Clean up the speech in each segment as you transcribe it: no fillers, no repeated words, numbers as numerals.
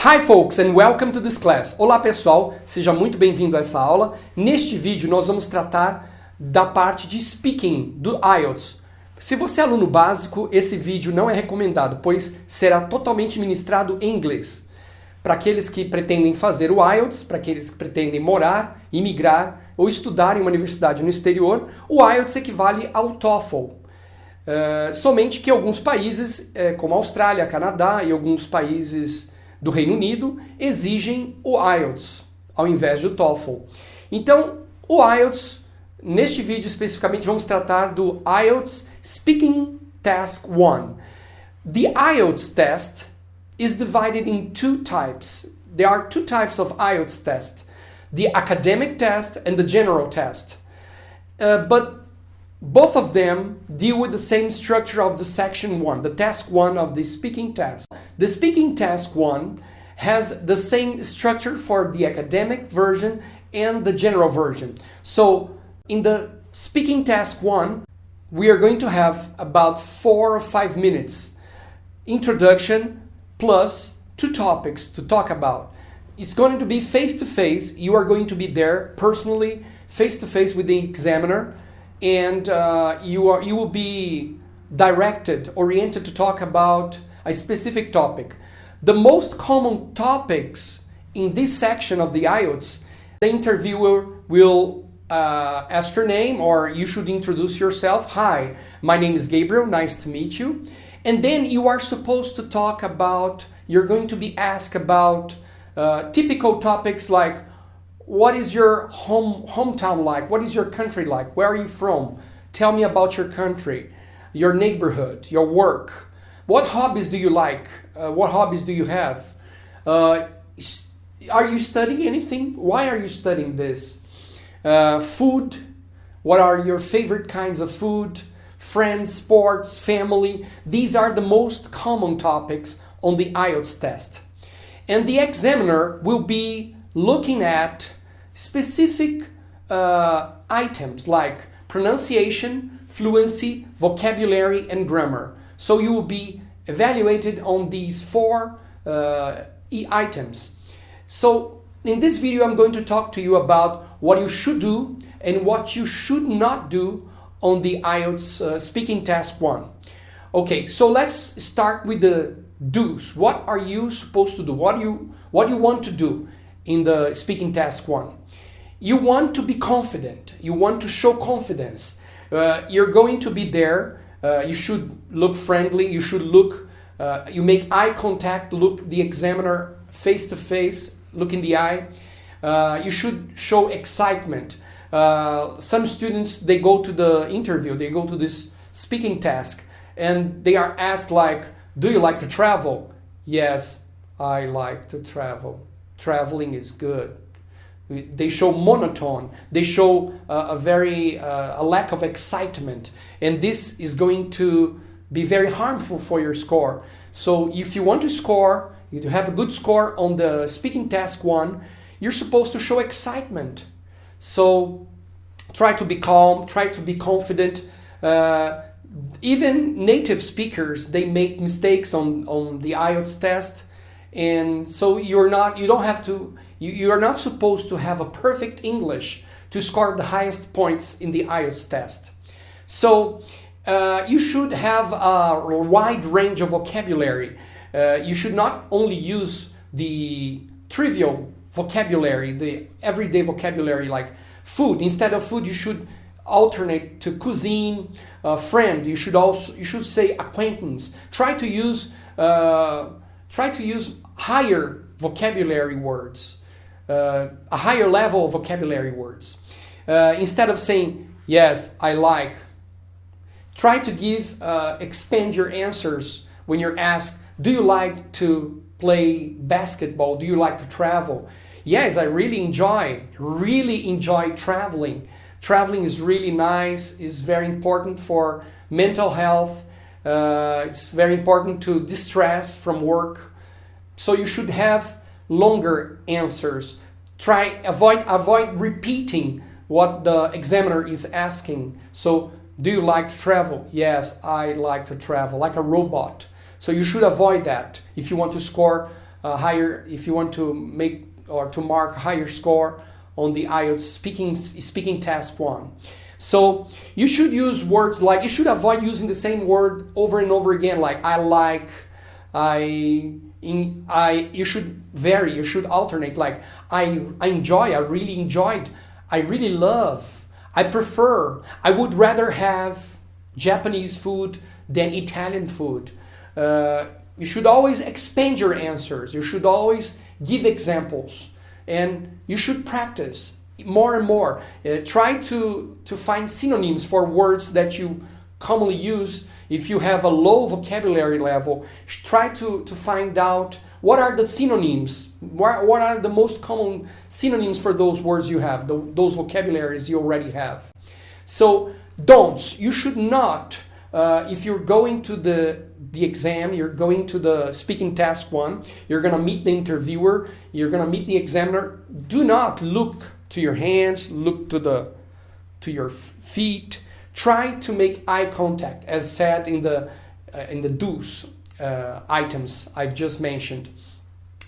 Hi folks and welcome to this class. Olá pessoal, seja muito bem-vindo a essa aula. Neste vídeo nós vamos tratar da parte de speaking do IELTS. Se você é aluno básico, esse vídeo não é recomendado, pois será totalmente ministrado em inglês. Para aqueles que pretendem fazer o IELTS, para aqueles que pretendem morar, imigrar ou estudar em uma universidade no exterior, o IELTS equivale ao TOEFL. Somente que alguns países, como a Austrália, Canadá e alguns países do Reino Unido, exigem o IELTS ao invés do TOEFL. Então, o IELTS, neste vídeo especificamente, vamos tratar do IELTS Speaking Task 1. The IELTS test is divided in two types. There are two types of IELTS test, the academic test and the general test. But both of them deal with the same structure of the section 1, the task 1 of the speaking test. The speaking task 1 has the same structure for the academic version and the general version. So in the speaking task 1, we are going to have about 4 or 5 minutes introduction plus 2 topics to talk about. It's going to be face-to-face. You are going to be there personally, face-to-face with the examiner, and you will be directed, oriented to talk about a specific topic. The most common topics in this section of the IELTS, the interviewer will ask your name, or you should introduce yourself. Hi, my name is Gabriel, nice to meet you. And then you are supposed to talk about, you're going to be asked about typical topics like, what is your hometown like? What is your country like? Where are you from? Tell me about your country, your neighborhood, your work. What hobbies do you like? What hobbies do you have? Are you studying anything? Why are you studying this? Food. What are your favorite kinds of food? Friends, sports, family. These are the most common topics on the IELTS test. And the examiner will be looking at specific items like pronunciation, fluency, vocabulary, and grammar. So you will be evaluated on these 4 items. So in this video I'm going to talk to you about what you should do and what you should not do on the IELTS speaking task 1. Okay, so let's start with the do's. What are you supposed to do? What you want to do in the speaking task 1? You want to be confident. You want to show confidence. You're going to be there. You should look friendly. You should look, you make eye contact, look the examiner face to face, look in the eye. You should show excitement. Some students, they go to the interview, they go to this speaking task, and they are asked like, do you like to travel? Yes, I like to travel. Traveling is good. They show monotone. They show a lack of excitement, and this is going to be very harmful for your score. So if you want to score, you have a good score on the speaking task 1, you're supposed to show excitement. So try to be calm, try to be confident. Even native speakers, they make mistakes on the IELTS test, and so you are not supposed to have a perfect English to score the highest points in the IELTS test. So you should have a wide range of vocabulary. You should not only use the trivial vocabulary, the everyday vocabulary like food. Instead of food, you should alternate to cuisine, friend. You should say acquaintance. Try to use higher vocabulary words, a higher level of vocabulary words. Instead of saying yes, I like. Try to expand your answers when you're asked, do you like to play basketball? Do you like to travel? Yes, I really enjoy traveling. Traveling is really nice, is very important for mental health. It's very important to distress from work. So you should have longer answers. Avoid repeating what the examiner is asking. So, do you like to travel? Yes, I like to travel, like a robot. So you should avoid that if you want to score higher, if you want to make or to mark a higher score on the IELTS speaking test 1. So you should use words like, you should avoid using the same word over and over again, like I like, you should vary, you should alternate, like I enjoy, I really enjoyed, I really love, I prefer, I would rather have Japanese food than Italian food. You should always expand your answers, you should always give examples, and you should practice more and more. Try to find synonyms for words that you commonly use. If you have a low vocabulary level, try to find out what are the synonyms, what are the most common synonyms for those words you have, those vocabularies you already have. So don'ts, you should not, if you're going to the exam, you're going to the speaking test 1, you're going to meet the interviewer, you're going to meet the examiner, do not look to your hands, look to your feet. Try to make eye contact, as said in the do's items I've just mentioned.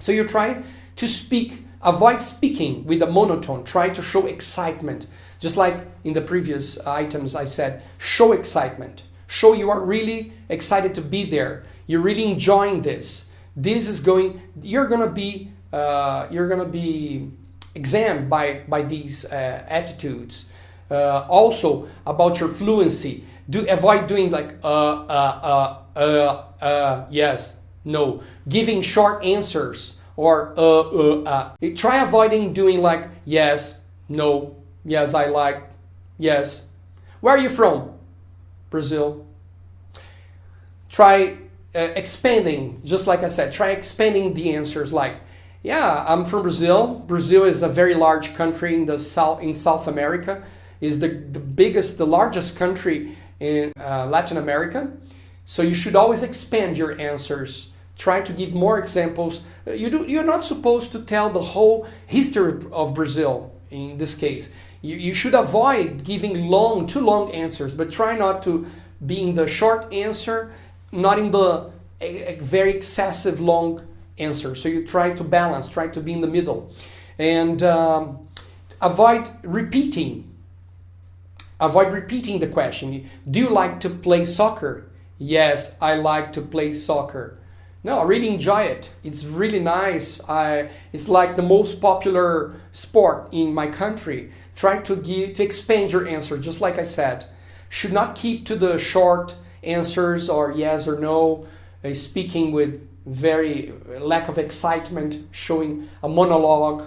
So you try to speak, avoid speaking with a monotone. Try to show excitement, just like in the previous items I said. Show excitement. Show you are really excited to be there. You're really enjoying this. You're gonna be examined by these attitudes. Also about your fluency, avoid doing like yes, no, giving short answers, or try avoiding doing like yes, no, yes, I like, yes. Where are you from? Brazil. Try expanding, just like I said, try expanding the answers, like yeah, I'm from Brazil. Brazil is a very large country in South America. Is the largest country in Latin America. So you should always expand your answers. Try to give more examples. You're not supposed to tell the whole history of Brazil in this case. You should avoid giving too long answers, but try not to be in the short answer, not in the very excessive long answer. So you try to balance, try to be in the middle. And avoid repeating the question. Do you like to play soccer? Yes, I like to play soccer. No, I really enjoy it. It's really nice. It's like the most popular sport in my country. Try to expand your answer, just like I said. Should not keep to the short answers or yes or no, speaking with very lack of excitement, showing a monologue,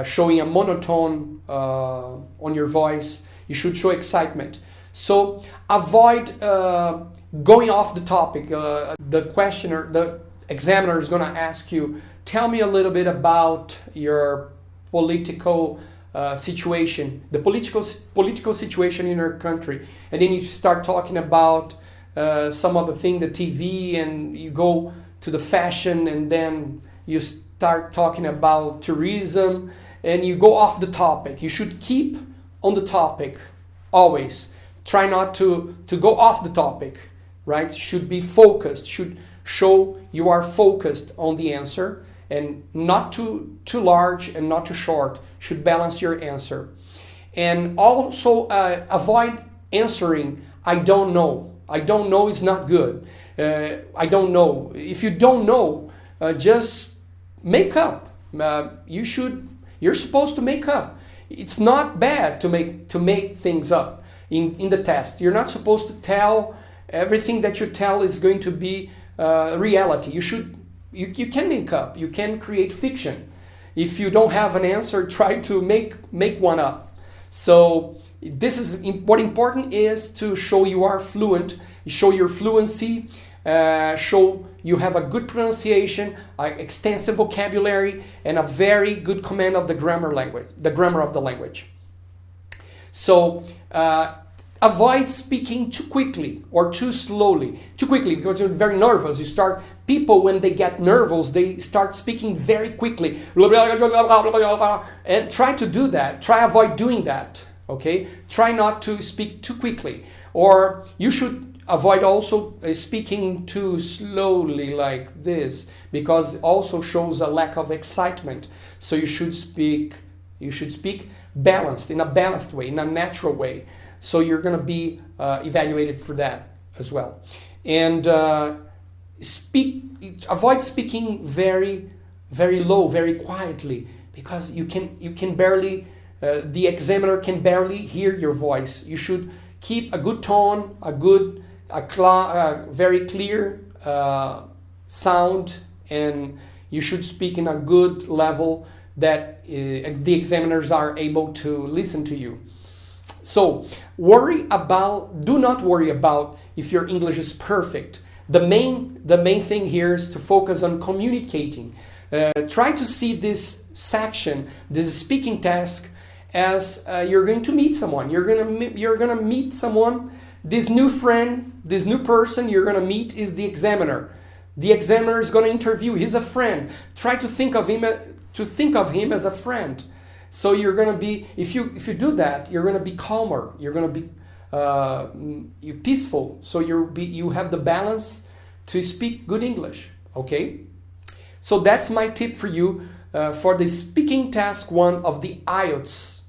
showing a monotone on your voice. You should show excitement. So avoid going off the topic. The examiner is going to ask you, tell me a little bit about your political situation, the political situation in your country. And then you start talking about some other thing, the TV, and you go to the fashion, and then you start talking about tourism, and you go off the topic. You should keep on the topic always. Try not to go off the topic, right? Should be focused, should show you are focused on the answer, and not too large and not too short. Should balance your answer. And also avoid answering I don't know. I don't know is not good. I don't know. If you don't know, just make up. You're supposed to make up. It's not bad to make things up in the test. You're not supposed to tell everything that you tell is going to be reality. You can make up. You can create fiction. If you don't have an answer, try to make one up. So this is what important is to show you are fluent, show your fluency, show you have a good pronunciation, extensive vocabulary, and a very good command of the grammar of the language. So avoid speaking too quickly or too slowly. Too quickly because you're very nervous. People, when they get nervous, they start speaking very quickly. And try to do that. Avoid doing that. Okay? Try not to speak too quickly. Or you should avoid also speaking too slowly like this, because it also shows a lack of excitement. So you should speak balanced, in a balanced way, in a natural way. So you're going to be evaluated for that as well. And avoid speaking very, very low, very quietly, because you can barely, the examiner can barely hear your voice. You should keep a good tone, very clear sound, and you should speak in a good level that the examiners are able to listen to you. So do not worry about if your English is perfect. The main thing here is to focus on communicating. Try to see this section, this speaking task, as you're going to meet someone. You're gonna meet someone. This new friend, this new person you're gonna meet is the examiner. The examiner is gonna interview. He's a friend. Try to think of him as a friend. So you're gonna be, if you do that, you're gonna be calmer. You're gonna be peaceful. So you have the balance to speak good English. Okay. So that's my tip for you for the speaking task 1 of the IELTS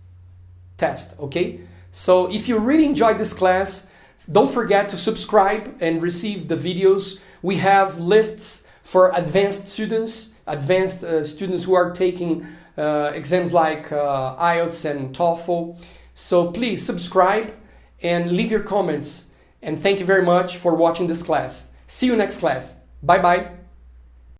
test. Okay. So if you really enjoyed this class, don't forget to subscribe and receive the videos. We have lists for advanced students who are taking exams like IELTS and TOEFL. So please subscribe and leave your comments. And thank you very much for watching this class. See you next class. Bye bye.